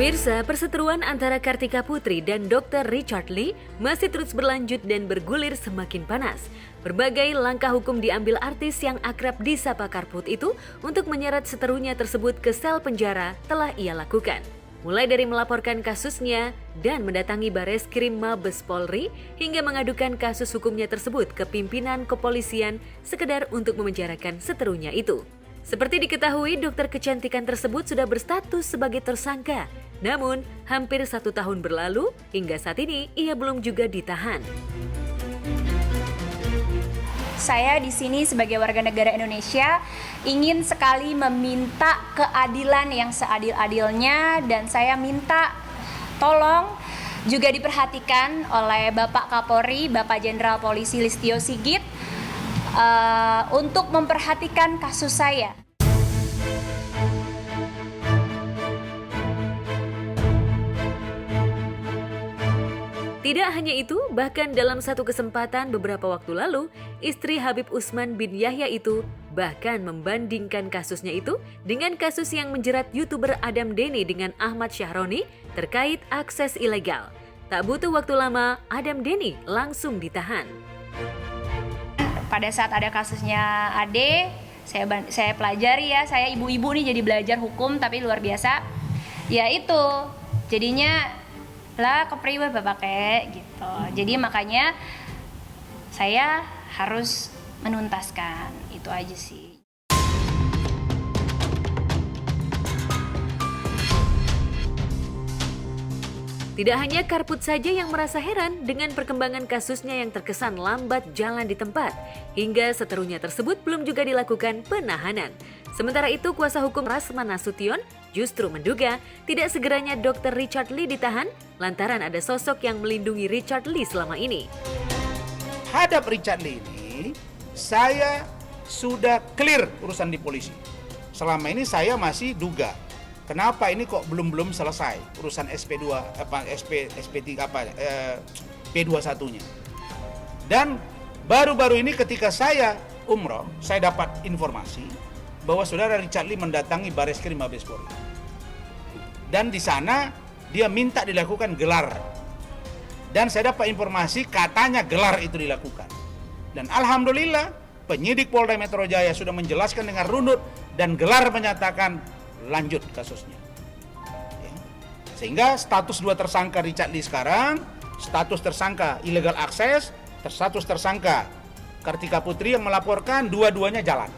Pemirsa, perseteruan antara Kartika Putri dan Dr. Richard Lee masih terus berlanjut dan bergulir semakin panas. Berbagai langkah hukum diambil artis yang akrab disapa Karput itu untuk menyeret seterunya tersebut ke sel penjara telah ia lakukan. Mulai dari melaporkan kasusnya dan mendatangi Bareskrim Mabes Polri hingga mengadukan kasus hukumnya tersebut ke pimpinan kepolisian sekedar untuk memenjarakan seterunya itu. Seperti diketahui, dokter kecantikan tersebut sudah berstatus sebagai tersangka. Namun, hampir 1 tahun berlalu, hingga saat ini ia belum juga ditahan. Saya di sini sebagai warga negara Indonesia ingin sekali meminta keadilan yang seadil-adilnya, dan saya minta tolong juga diperhatikan oleh Bapak Kapolri, Bapak Jenderal Polisi Listio Sigit, untuk memperhatikan kasus saya. Tidak hanya itu, bahkan dalam satu kesempatan beberapa waktu lalu, istri Habib Usman bin Yahya itu bahkan membandingkan kasusnya itu dengan kasus yang menjerat YouTuber Adam Denny dengan Ahmad Syahroni terkait akses ilegal. Tak butuh waktu lama, Adam Denny langsung ditahan. Pada saat ada kasusnya Ade, saya pelajari ya, saya ibu-ibu nih jadi belajar hukum tapi luar biasa. Ya itu, jadinya lah kepriwe bapak kayak gitu. Jadi makanya saya harus menuntaskan, itu aja sih. Tidak hanya Karput saja yang merasa heran dengan perkembangan kasusnya yang terkesan lambat jalan di tempat, hingga seterunya tersebut belum juga dilakukan penahanan. Sementara itu, kuasa hukum Rasman Nasution justru menduga tidak segeranya Dr. Richard Lee ditahan lantaran ada sosok yang melindungi Richard Lee selama ini. Hadap Richard Lee ini, saya sudah clear urusan di polisi. Selama ini saya masih duga. Kenapa ini kok belum selesai urusan P21-nya. Dan baru-baru ini ketika saya umroh, saya dapat informasi bahwa saudara Richard Lee mendatangi Bareskrim Mabes Polri. Dan di sana dia minta dilakukan gelar. Dan saya dapat informasi katanya gelar itu dilakukan. Dan alhamdulillah penyidik Polda Metro Jaya sudah menjelaskan dengan runut dan gelar menyatakan lanjut kasusnya. Ya. Sehingga status 2 tersangka Richard Lee sekarang, status tersangka illegal access, status tersangka Kartika Putri yang melaporkan, dua-duanya jalan.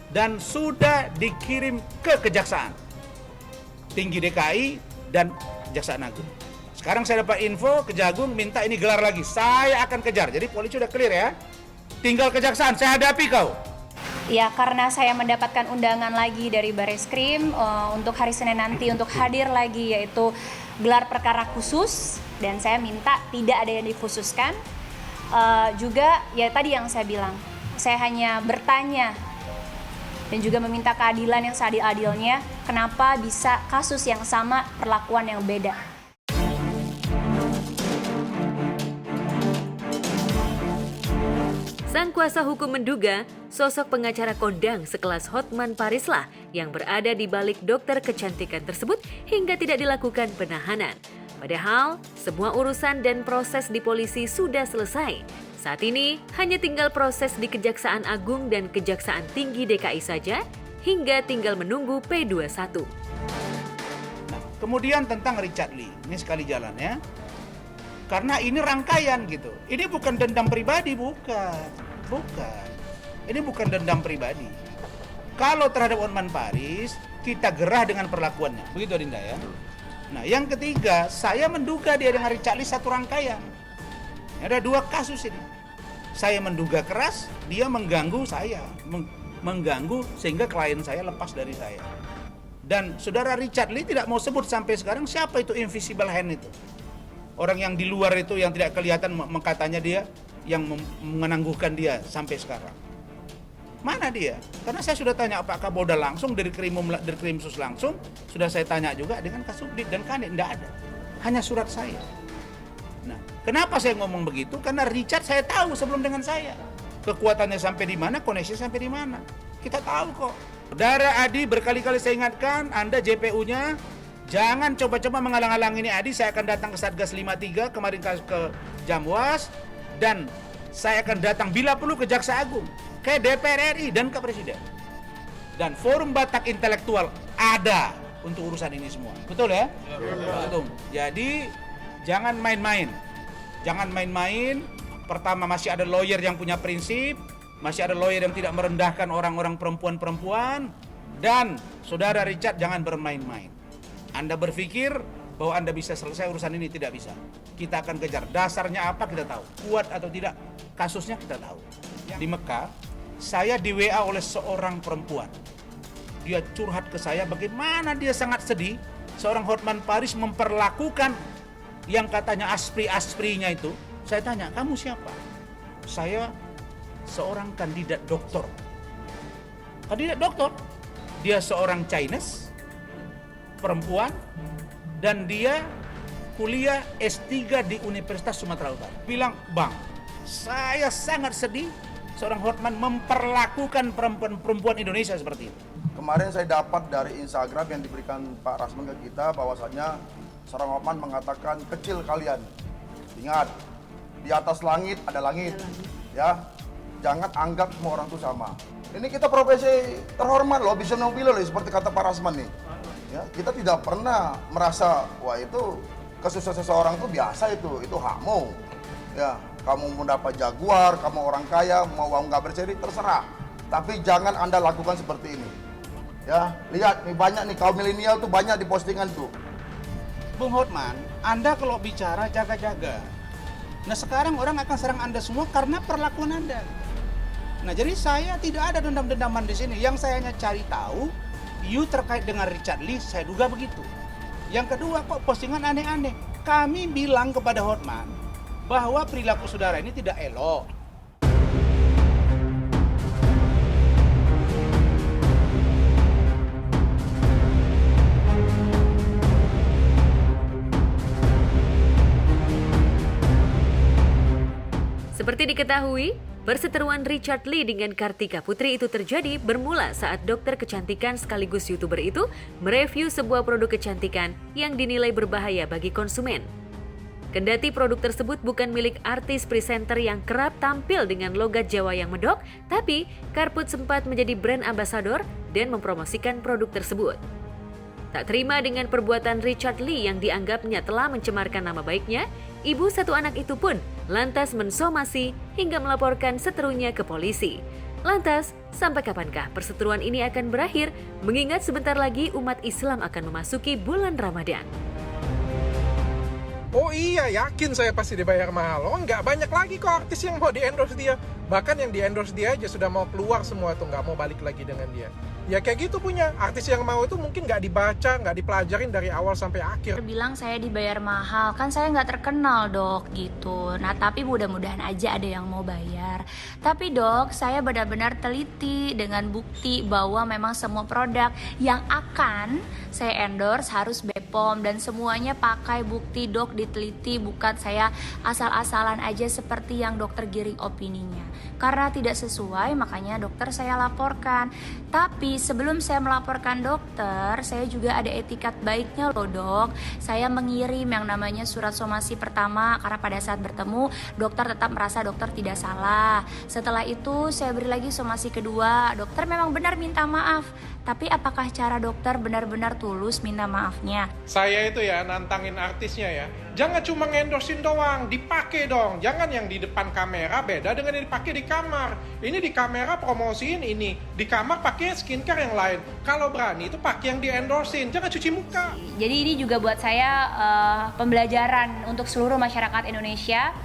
Dan sudah dikirim ke Kejaksaan Tinggi DKI dan Kejaksaan Agung. Sekarang saya dapat info Kejagung minta ini gelar lagi. Saya akan kejar. Jadi polisi sudah clear ya. Tinggal Kejaksaan, saya hadapi kau. Ya, karena saya mendapatkan undangan lagi dari Bareskrim untuk hari Senin nanti untuk hadir lagi, yaitu gelar perkara khusus, dan saya minta tidak ada yang dikhususkan. Juga ya tadi yang saya bilang, saya hanya bertanya dan juga meminta keadilan yang seadil-adilnya, kenapa bisa kasus yang sama, perlakuan yang beda. Sang kuasa hukum menduga sosok pengacara kondang sekelas Hotman Paris lah yang berada di balik dokter kecantikan tersebut hingga tidak dilakukan penahanan. Padahal semua urusan dan proses di polisi sudah selesai. Saat ini hanya tinggal proses di Kejaksaan Agung dan Kejaksaan Tinggi DKI saja hingga tinggal menunggu P21. Nah, kemudian tentang Richard Lee, ini sekali jalan ya. Karena ini rangkaian gitu. Ini bukan dendam pribadi, bukan. Ini bukan dendam pribadi. Kalau terhadap Hotman Paris, kita gerah dengan perlakuannya. Begitu Dinda ya. Nah, yang ketiga, saya menduga dia dengan Richard Lee satu rangkaian. Ada 2 kasus ini. Saya menduga keras, dia mengganggu saya. Mengganggu sehingga klien saya lepas dari saya. Dan saudara Richard Lee tidak mau sebut sampai sekarang siapa itu invisible hand itu. Orang yang di luar itu yang tidak kelihatan katanya dia yang menangguhkan dia sampai sekarang. Mana dia? Karena saya sudah tanya Pak Kapolda langsung dari Krimsus langsung, sudah saya tanya juga dengan Kasubdit dan Kanit, tidak ada. Hanya surat saya. Nah, kenapa saya ngomong begitu? Karena Richard saya tahu sebelum dengan saya. Kekuatannya sampai di mana, koneksi sampai di mana. Kita tahu kok. Saudara Adi berkali-kali saya ingatkan, Anda JPU-nya Jangan coba-coba menghalang-halangi ini Adi. Saya akan datang ke Satgas 53, kemarin ke Jamwas, dan saya akan datang bila perlu ke Jaksa Agung, ke DPR RI, dan ke Presiden. Dan Forum Batak Intelektual ada untuk urusan ini semua. Betul ya? Betul. Jadi jangan main-main. Jangan main-main. Pertama, masih ada lawyer yang punya prinsip, masih ada lawyer yang tidak merendahkan orang-orang perempuan-perempuan, dan saudara Richard jangan bermain-main. Anda berpikir bahwa Anda bisa selesai urusan ini, tidak bisa. Kita akan kejar. Dasarnya apa kita tahu. Kuat atau tidak, kasusnya kita tahu. Di Mekah, saya di WA oleh seorang perempuan. Dia curhat ke saya bagaimana dia sangat sedih. Seorang Hotman Paris memperlakukan yang katanya aspri-asprinya itu. Saya tanya, kamu siapa? Saya seorang kandidat doktor. Kandidat doktor? Dia seorang Chinese, perempuan, dan dia kuliah S3 di Universitas Sumatera Utara. Bilang, Bang, saya sangat sedih seorang Hotman memperlakukan perempuan Indonesia seperti itu. Kemarin saya dapat dari Instagram yang diberikan Pak Rasman ke kita bahwasanya seorang Hotman mengatakan kecil kalian. Ingat, di atas langit ada langit. Ya, jangan anggap semua orang itu sama. Ini kita profesi terhormat loh, bisa nobilo loh, seperti kata Pak Rasman nih. Ya, kita tidak pernah merasa wah itu kesuksesan seseorang itu biasa itu hakmu. Ya, kamu mau dapat jaguar, kamu orang kaya, mau uang nggak berseri terserah. Tapi jangan Anda lakukan seperti ini. Ya, lihat nih banyak nih kaum milenial tuh banyak di postingan tuh. Bung Hotman, Anda kalau bicara jaga-jaga. Nah sekarang orang akan serang Anda semua karena perlakuan Anda. Nah jadi saya tidak ada dendam-dendaman di sini. Yang saya hanya cari tahu, terkait dengan Richard Lee, saya duga begitu. Yang kedua, kok postingan aneh-aneh. Kami bilang kepada Hotman bahwa perilaku saudara ini tidak elok. Seperti diketahui, perseteruan Richard Lee dengan Kartika Putri itu terjadi bermula saat dokter kecantikan sekaligus YouTuber itu mereview sebuah produk kecantikan yang dinilai berbahaya bagi konsumen. Kendati produk tersebut bukan milik artis presenter yang kerap tampil dengan logat Jawa yang medok, tapi Karput sempat menjadi brand ambassador dan mempromosikan produk tersebut. Tak terima dengan perbuatan Richard Lee yang dianggapnya telah mencemarkan nama baiknya, ibu satu anak itu pun lantas mensomasi hingga melaporkan seterunya ke polisi. Lantas, sampai kapankah perseteruan ini akan berakhir, mengingat sebentar lagi umat Islam akan memasuki bulan Ramadan? Oh iya, yakin saya pasti dibayar mahal. Oh, nggak banyak lagi kok artis yang mau di-endorse dia. Bahkan yang di-endorse dia aja sudah mau keluar semua tuh, nggak mau balik lagi dengan dia. Ya kayak gitu punya. Artis yang mau itu mungkin nggak dibaca, nggak dipelajarin dari awal sampai akhir. Bilang saya dibayar mahal, kan saya nggak terkenal dok gitu. Nah tapi mudah-mudahan aja ada yang mau bayar. Tapi dok, saya benar-benar teliti dengan bukti bahwa memang semua produk yang akan saya endorse harus BPOM dan semuanya pakai bukti dok, diteliti, bukan saya asal-asalan aja seperti yang dokter giring opininya. Karena tidak sesuai makanya dokter saya laporkan. Tapi sebelum saya melaporkan dokter, saya juga ada etikat baiknya loh dok. Saya mengirim yang namanya surat somasi pertama karena pada saat bertemu dokter tetap merasa dokter tidak salah. Setelah itu saya beri lagi somasi kedua, dokter memang benar minta maaf. Tapi apakah cara dokter benar-benar tulus minta maafnya? Saya itu ya nantangin artisnya ya. Jangan cuma ngendorsin doang, dipakai dong. Jangan yang di depan kamera beda dengan yang dipakai di kamar. Ini di kamera promosiin ini, di kamar pakai skincare yang lain. Kalau berani itu pakai yang di-endorsin, jangan cuci muka. Jadi ini juga buat saya pembelajaran untuk seluruh masyarakat Indonesia.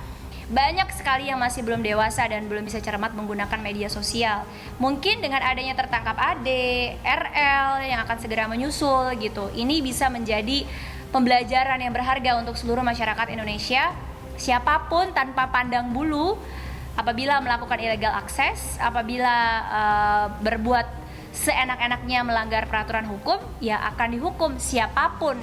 Banyak sekali yang masih belum dewasa dan belum bisa cermat menggunakan media sosial. Mungkin dengan adanya tertangkap Ade, RL yang akan segera menyusul gitu. Ini bisa menjadi pembelajaran yang berharga untuk seluruh masyarakat Indonesia. Siapapun tanpa pandang bulu, apabila melakukan illegal access, apabila berbuat seenak-enaknya melanggar peraturan hukum, ya akan dihukum siapapun